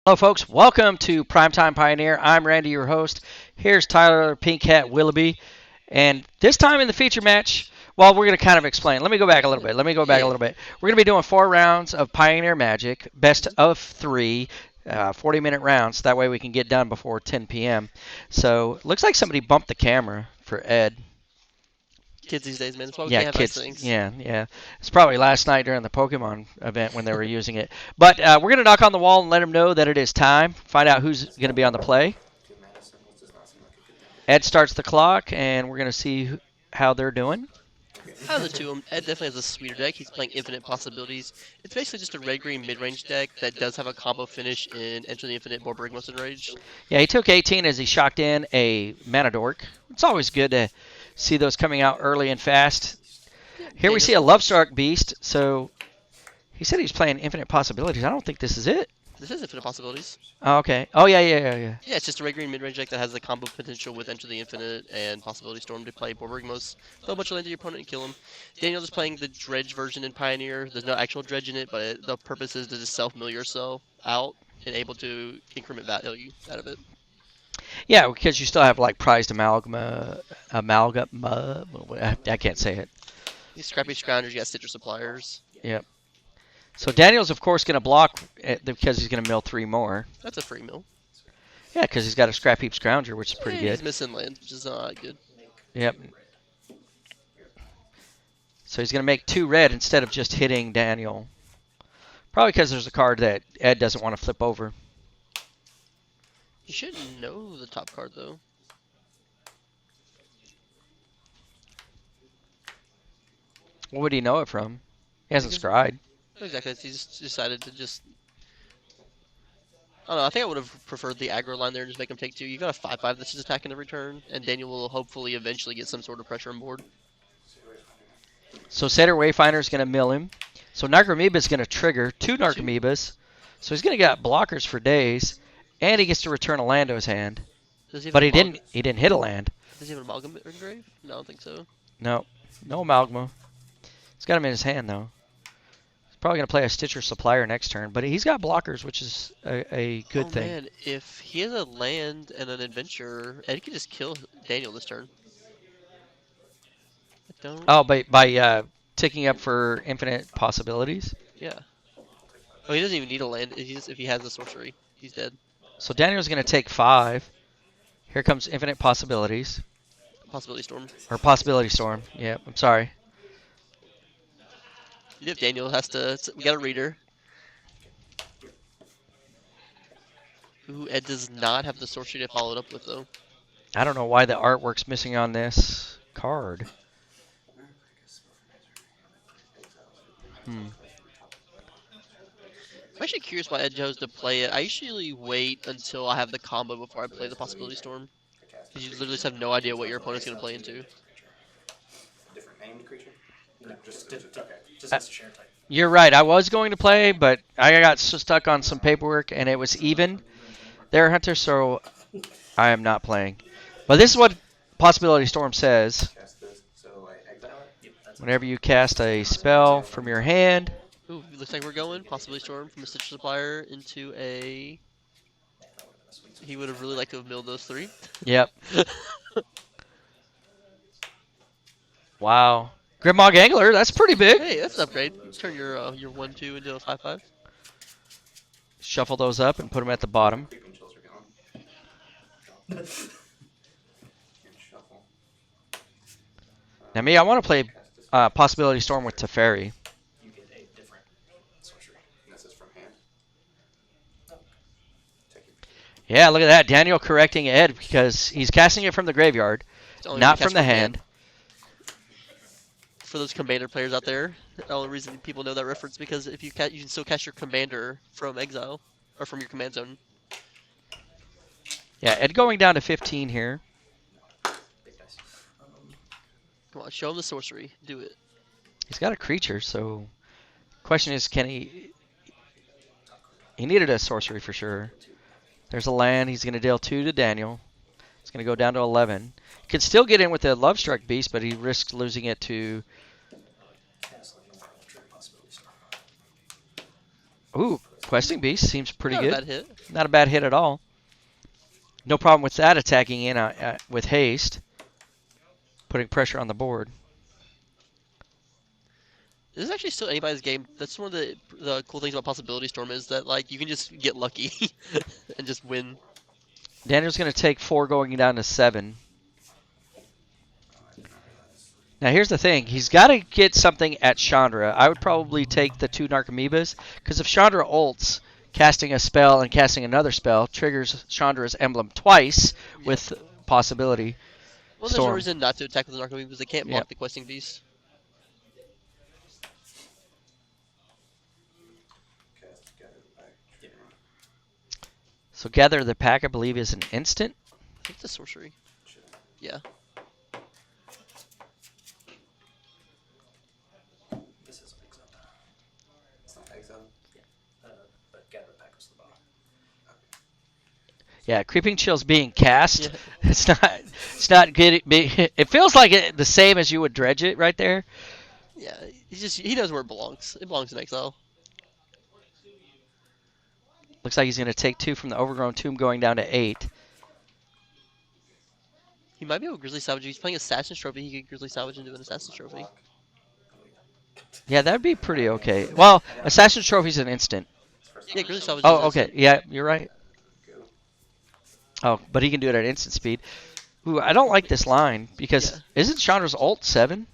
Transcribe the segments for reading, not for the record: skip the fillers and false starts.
Hello, folks. Welcome to Primetime Pioneer. I'm Randy, your host. Here's Tyler Pink Hat Willoughby. And this time in the feature match, well, we're going to kind of explain. Let me go back a little bit. We're going to be doing 4 rounds of Pioneer Magic, best of 3, 40-minute rounds. That way we can get done before 10 p.m. So, looks like somebody bumped the camera for Ed. Kids these days, man. That's why we Yeah, can't have nice kids. things. Yeah. It's probably last night during the Pokemon event when they were using it. But we're going to knock on the wall and let them know that it is time. Find out who's going to be on the play. Ed starts the clock, and we're going to see how they're doing. Out of the two, Ed definitely has a sweeter deck. He's playing Infinite Possibilities. It's basically just a red-green mid-range deck that does have a combo finish in Enter the Infinite Borborygmos Enraged. Yeah, he took 18 as he shocked in a Mana Dork. It's always good to see those coming out early and fast. Here we see a Lovestruck Beast. So he said he's playing Infinite Possibilities. I don't think this is it. This is Infinite Possibilities. Oh, okay. Oh, yeah. Yeah, it's just a red-green mid-range deck that has the combo potential with Enter the Infinite and Possibility Storm to play Borborygmos. Throw a bunch of land to your opponent and kill him. Daniel is playing the Dredge version in Pioneer. There's no actual Dredge in it, but the purpose is to just self-mill yourself out and able to increment value out of it. Yeah, because you still have like Prized Amalgam. I can't say it. These Scrapheap Scroungers, you got Citrus Suppliers. Yep. So Daniel's, of course, going to block because he's going to mill 3 more. That's a free mill. Yeah, because he's got a Scrapheap Scrounger, which is pretty good. He's missing land, which is not good. Yep. So he's going to make 2 red instead of just hitting Daniel. Probably because there's a card that Ed doesn't want to flip over. You should know the top card, though. What would he know it from? He hasn't scryed. Exactly. He just decided to just... I don't know. I think I would have preferred the aggro line there and just make him take 2. You got a 5/5 that's just attacking every turn, and Daniel will hopefully eventually get some sort of pressure on board. So Satyr Wayfinder is going to mill him. So Narcomoeba is going to trigger 2 Narcomoebas. So he's going to get blockers for days, and he gets to return a land to his hand. But he didn't hit a land. Does he have an Amalgam in grave? No, I don't think so. No Amalgama. He's got him in his hand though. He's probably going to play a Stitcher Supplier next turn, but he's got blockers, which is a good thing. Man, if he has a land and an adventure, Ed could just kill Daniel this turn. Oh, by ticking up for Infinite Possibilities? Yeah. Oh, he doesn't even need a land. If he has a sorcery, he's dead. So Daniel's going to take 5. Here comes Infinite Possibilities. Possibility Storm. Or Possibility Storm. Yeah, I'm sorry. Yep, Daniel has to... We got a reader. Ooh, Ed does not have the sorcery to follow it up with, though. I don't know why the artwork's missing on this card. I'm actually curious why Ed chose to play it. I usually wait until I have the combo before I play the Possibility Storm. Because you literally just have no idea what your opponent's going to play into. Different named creature? No, just has to share type. You're right. I was going to play, but I got stuck on some paperwork, and it was even there, Hunter, so I am not playing. But this is what Possibility Storm says. Whenever you cast a spell from your hand... Ooh, looks like we're going Possibility Storm from a Stitcher Supplier into a... He would have really liked to have milled those 3. Yep. Wow. Grimog Angler, that's pretty big. Hey, that's an upgrade. Turn your 1/2 into a 5/5. Shuffle those up and put them at the bottom. Now me, I want to play Possibility Storm with Teferi. You get a different sorcery. And this is from hand. Yeah, look at that. Daniel correcting Ed because he's casting it from the graveyard, not from the hand. For those Commander players out there, the only reason people know that reference because if you can still cast your Commander from exile or from your command zone. Yeah, Ed going down to 15 here. Come on, show him the sorcery. Do it. He's got a creature, so question is, can he? He needed a sorcery for sure. There's a land. He's going to deal 2 to Daniel. It's going to go down to 11. Could still get in with the Lovestruck Beast, but he risks losing it to... Ooh, Questing Beast seems pretty Not good. a bad hit. Not a bad hit at all. No problem with that attacking in with haste. Putting pressure on the board. This is actually still anybody's game. That's one of the cool things about Possibility Storm is that like you can just get lucky and just win. Daniel's going to take 4 going down to 7. Now here's the thing. He's got to get something at Chandra. I would probably take the 2 Narcomoebas, because if Chandra ults, casting a spell and casting another spell triggers Chandra's emblem twice with possibility. Well, there's no Storm. reason not to attack with the Narcomoeba because they can't block Yep. the Questing Beast. So Gather the Pack, I believe, is an instant. I think it's a sorcery. Yeah. This is a exile. It's not exile. Yeah. But gather the pack was the bottom. Yeah, Creeping Chill's being cast. Yeah. It's not good. It feels like the same as you would dredge it right there. Yeah. He knows where it belongs. It belongs in exile. Looks like he's going to take 2 from the Overgrown Tomb, going down to 8. He might be able to Grisly Salvage. If he's playing Assassin's Trophy, he could Grisly Salvage into an Assassin's Trophy. Yeah, that'd be pretty okay. Well, Assassin's Trophy's an instant. Yeah, Grisly Salvage. Oh, is okay. instant. Yeah, you're right. Oh, but he can do it at instant speed. Ooh, I don't like this line because Yeah. isn't Chandra's ult 7?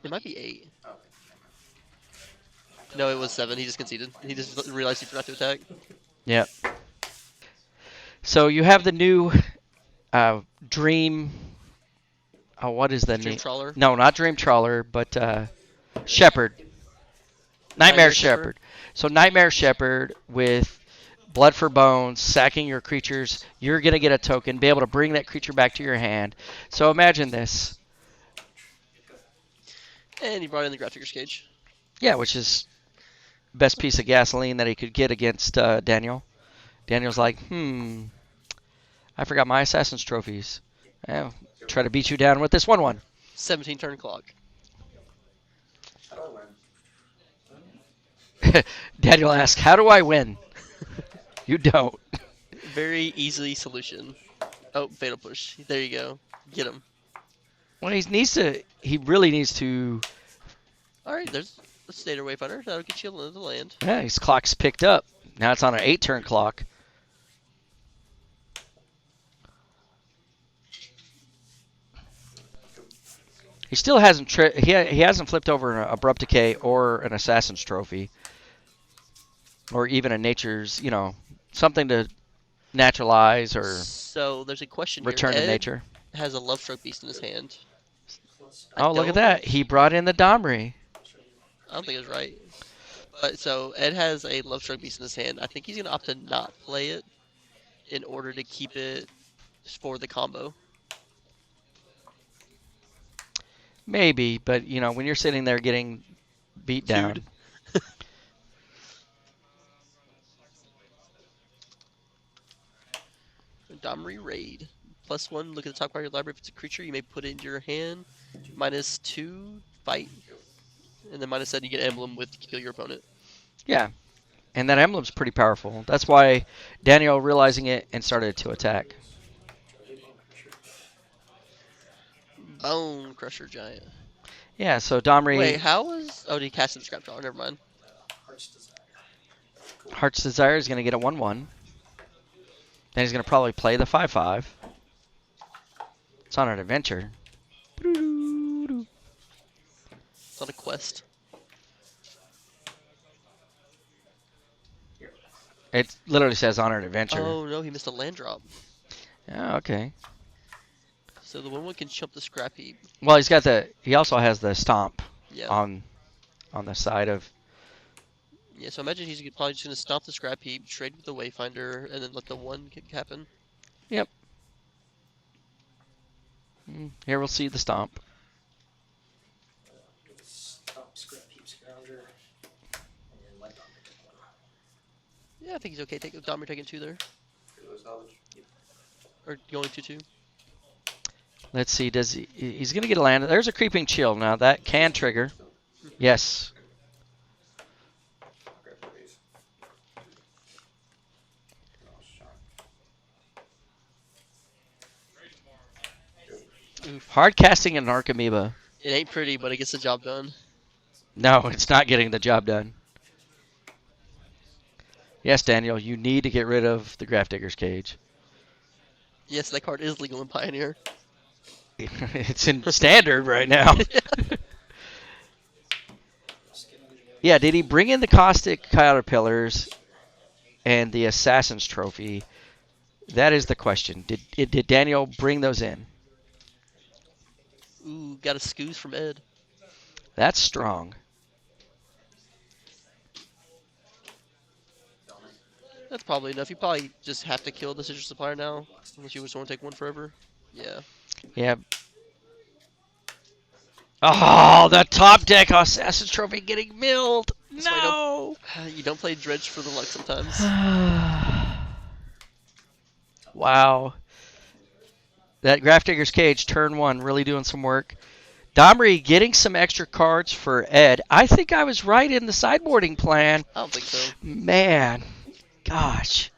It might be 8. No, it was 7. He just conceded. He just realized he forgot to attack. Yep. So you have the new Dream. Oh, what is the Dream name? Trawler. No, not Dream Trawler, but Shepherd. Nightmare Shepherd. So Nightmare Shepherd with Blood for Bones, sacking your creatures. You're going to get a token, be able to bring that creature back to your hand. So imagine this. And he brought in the Graph Digger's Cage. Yeah, which is best piece of gasoline that he could get against Daniel. Daniel's like, I forgot my Assassin's trophies. Try to beat you down with this 1/1. 17 turn clock. How do I win? Daniel asks, how do I win? You don't. Very easy solution. Oh, Fatal Push. There you go. Get him. Well, he really needs to. Alright, there's the Satyr Wayfinder. That'll get you into the land. Yeah, his clock's picked up. Now it's on an 8-turn clock. He still hasn't he hasn't flipped over an Abrupt Decay or an Assassin's Trophy, or even a Nature's, something to naturalize or So there's a question return here. to Ed nature. has a Lovestruck Beast in his hand. Oh, look at that! He brought in the Domri. I don't think it's right. But so Ed has a Lovestruck Beast in his hand. I think he's gonna opt to not play it in order to keep it for the combo. Maybe, but when you're sitting there getting beat down. Dude. Domri Rade. +1, look at the top part of your library. If it's a creature, you may put it into your hand. -2, fight. And then -7, you get emblem with kill your opponent. Yeah, and that emblem's pretty powerful. That's why Daniel realizing it and started to attack. Bonecrusher Giant. Yeah, so Domri Wait, how was... Oh, he casted the Scrap Drawer. Never mind. Heart's Desire is going to get a 1/1. Then he's going to probably play the 5/5. It's on an adventure. It's not a quest. It literally says on an adventure. Oh, no, he missed a land drop. Yeah, okay. So the 1/1 can chump the Scrap Heap. Well, he also has the Stomp Yeah. on the side of. Yeah, so imagine he's probably just going to stomp the Scrap Heap, trade with the Wayfinder, and then let the 1 kick happen. Yep. Here we'll see the Stomp. Stop, Scrapheap Scrounger, and then let Domri take 1. Yeah, I think he's okay. Domri taking 2 there. Grisly Salvage. Yep. Or going 2/2. Let's see. He's going to get a land. There's a Creeping Chill. Now that can trigger. Yes. Grab the base. Oof. Hard casting an Archamoeba. It ain't pretty, but it gets the job done. No, it's not getting the job done. Yes, Daniel, you need to get rid of the Grafdigger's Cage. Yes, that card is legal in Pioneer. It's in standard right now. Yeah, did he bring in the Caustic Caterpillars and the Assassin's Trophy? That is the question. Did Daniel bring those in? Ooh, got a Scoos from Ed. That's strong. That's probably enough. You probably just have to kill the Citrus Supplier now, unless you just want to take one forever. Yeah. Yeah. Oh, the top deck Assassin's Trophy getting milled. That's why No. You don't play Dredge for the luck sometimes. Wow. That Grafdigger's Cage, turn 1, really doing some work. Domri getting some extra cards for Ed. I think I was right in the sideboarding plan. I don't think so. Man, gosh.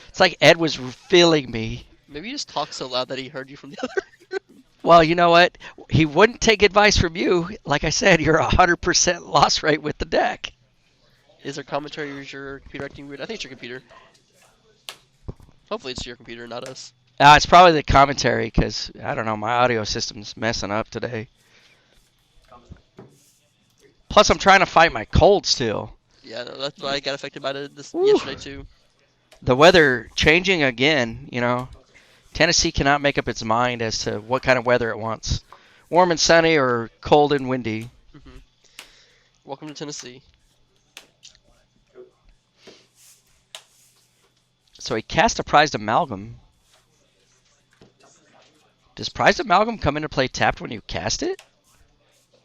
It's like Ed was feeling me. Maybe you just talk so loud that he heard you from the other. Well, you know what? He wouldn't take advice from you. Like I said, you're 100% loss rate with the deck. Is there commentary or is your computer acting weird? I think it's your computer. Hopefully it's your computer, not us. It's probably the commentary because, I don't know, my audio system's messing up today. Plus, I'm trying to fight my cold still. Yeah, no, that's why I got affected by this Woo. yesterday too. The weather changing again, you know. Tennessee cannot make up its mind as to what kind of weather it wants. Warm and sunny or cold and windy. Mm-hmm. Welcome to Tennessee. So he cast a Prized Amalgam. Does Prized Amalgam come into play tapped when you cast it?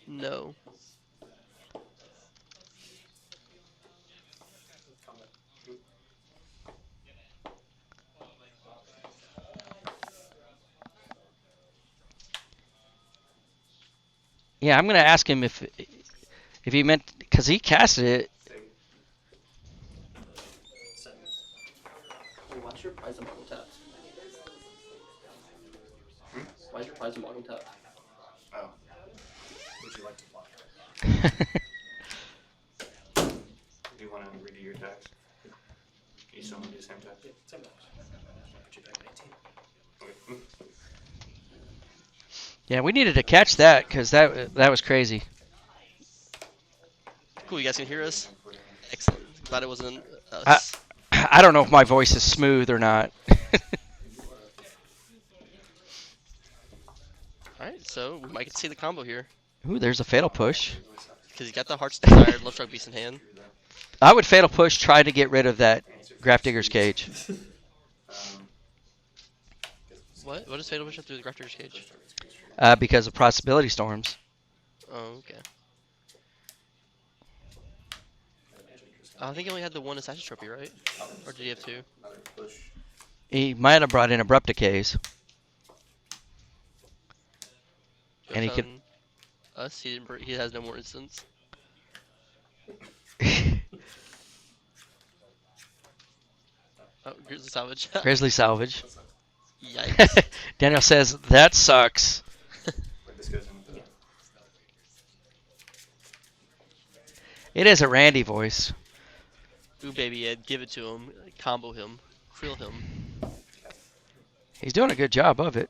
No. Yeah, I'm gonna ask him if he meant because he casted it. Why's your Prized Amalgam tapped? Why's your Prized Amalgam tapped? Oh. Would you like to block? Do you want to redo your decks? You still want to do the same deck? Yeah, same deck. Put you back at 18. Okay. Yeah, we needed to catch that because that was crazy. Cool, you guys can hear us? Excellent. Glad it wasn't us. I don't know if my voice is smooth or not. Alright, so we might get to see the combo here. Ooh, there's a Fatal Push. Because he's got the Heart's Desire Lovestruck Beast in hand. I would Fatal Push, try to get rid of that Grafdigger's Cage. What? What does Fatal Push have to do with Grafdigger's Cage? Because of Possibility Storms. Oh, okay. I think he only had the one Assassin's Trophy, right? Or did he have two? He might have brought in Abrupt Decays. And he could. Us? He didn't. He has no more instants. Oh, Grisly Salvage. Grisly Salvage. Yikes. Daniel says, that sucks. It is a Randy voice. Ooh, baby Ed, give it to him. Combo him. Creel him. He's doing a good job of it.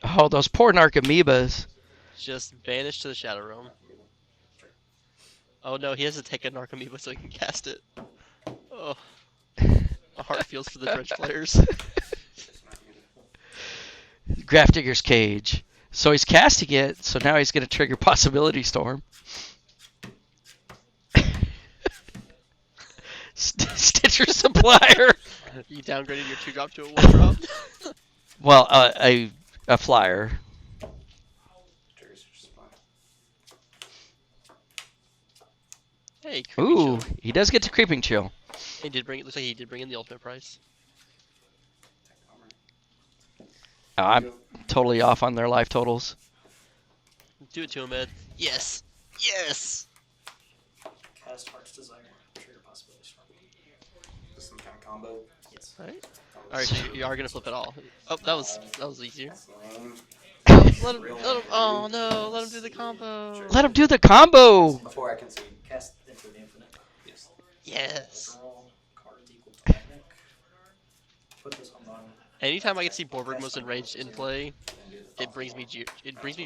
Oh, those poor Narcomoebas. Just vanish to the Shadow Realm. Oh no, he has to take a Narcomoeba so he can cast it. Oh. My heart feels for the Dredge players. Grafdigger's Cage. So he's casting it, so now he's going to trigger Possibility Storm. Stitcher Supplier. You downgraded your 2-drop to a 1-drop? Well, a flyer. Hey, Creepy Ooh, Chill. he does get to Creeping Chill. He did bring. It looks like he did bring in the ultimate price. I'm totally off on their life totals. Do it to him, Ed. Yes. Yes. Cast Heart's Desire. Trigger Possibility Storm. Just some kind of combo. Yes. Alright. Alright, so you are gonna flip it all. Oh, that was easier. That's lame. Oh, let him. Oh no! Let him do the combo. Let him do the combo. Before I can see. Cast into the infinite. Yes. Yes. Draw cards equal to my deck. Put this on mine. Anytime I can see Borborygmos Enraged in play, it brings me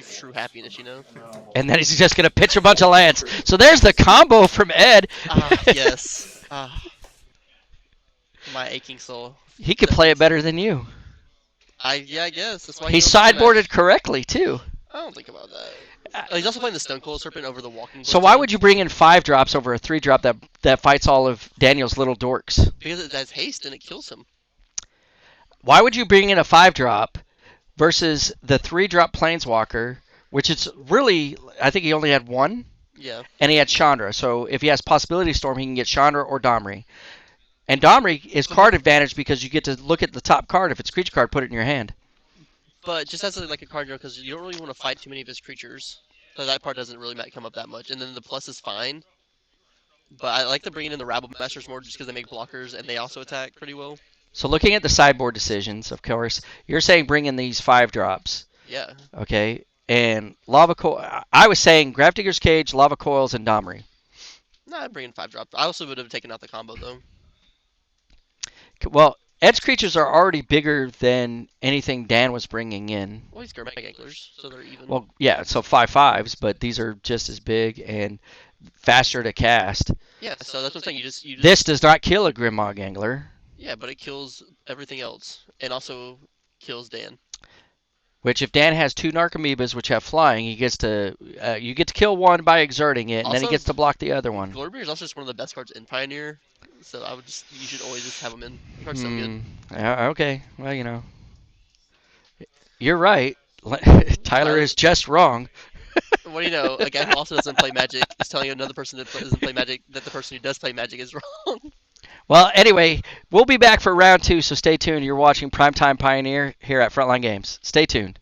true happiness, you know. No. And then he's just gonna pitch a bunch of lands. So there's the combo from Ed. Ah, yes. Ah. My aching soul. He could play it better than you. I guess that's why He goes to that. sideboarded correctly too. I don't think about that. He's also playing the Stonecoil Serpent over the Walking. So why would you bring in 5 drops over a 3 drop that fights all of Daniel's little dorks? Because it has haste and it kills him. Why would you bring in a 5 drop versus the 3 drop Planeswalker, which is really, I think he only had 1, Yeah. and he had Chandra. So if he has Possibility Storm, he can get Chandra or Domri. And Domri is card advantage because you get to look at the top card. If it's creature card, put it in your hand. But just as like a card draw, because you don't really want to fight too many of his creatures. So that part doesn't really come up that much. And then the plus is fine. But I like to bring in the Rabble-Masters more just because they make blockers and they also attack pretty well. So looking at the sideboard decisions, of course, you're saying bring in these 5 drops. Yeah. Okay. And Lava Coil. I was saying Grafdigger's Cage, Lava Coils, and Domri. No, I'd bring in 5 drops. I also would have taken out the combo though. Well, Ed's creatures are already bigger than anything Dan was bringing in. Well, he's Gurmag Anglers, so they're even. Well, yeah, so 5/5s, but these are just as big and faster to cast. Yeah, so that's what I'm saying. You just This does not kill a Grimmog Angler, Yeah, but it kills everything else, and also kills Dan. which if Dan has 2 Narcomoebas which have flying, he gets to you get to kill one by exerting it, and then he Also, gets to block the other one. Glorybringer is also just one of the best cards in Pioneer, so you should always just have them in. The card's so good. Okay, well, you know. You're right. Tyler is just wrong. What do you know? A guy who also doesn't play Magic is telling another person that doesn't play Magic that the person who does play Magic is wrong. Well, anyway, we'll be back for round 2, so stay tuned. You're watching Primetime Pioneer here at Frontline Games. Stay tuned.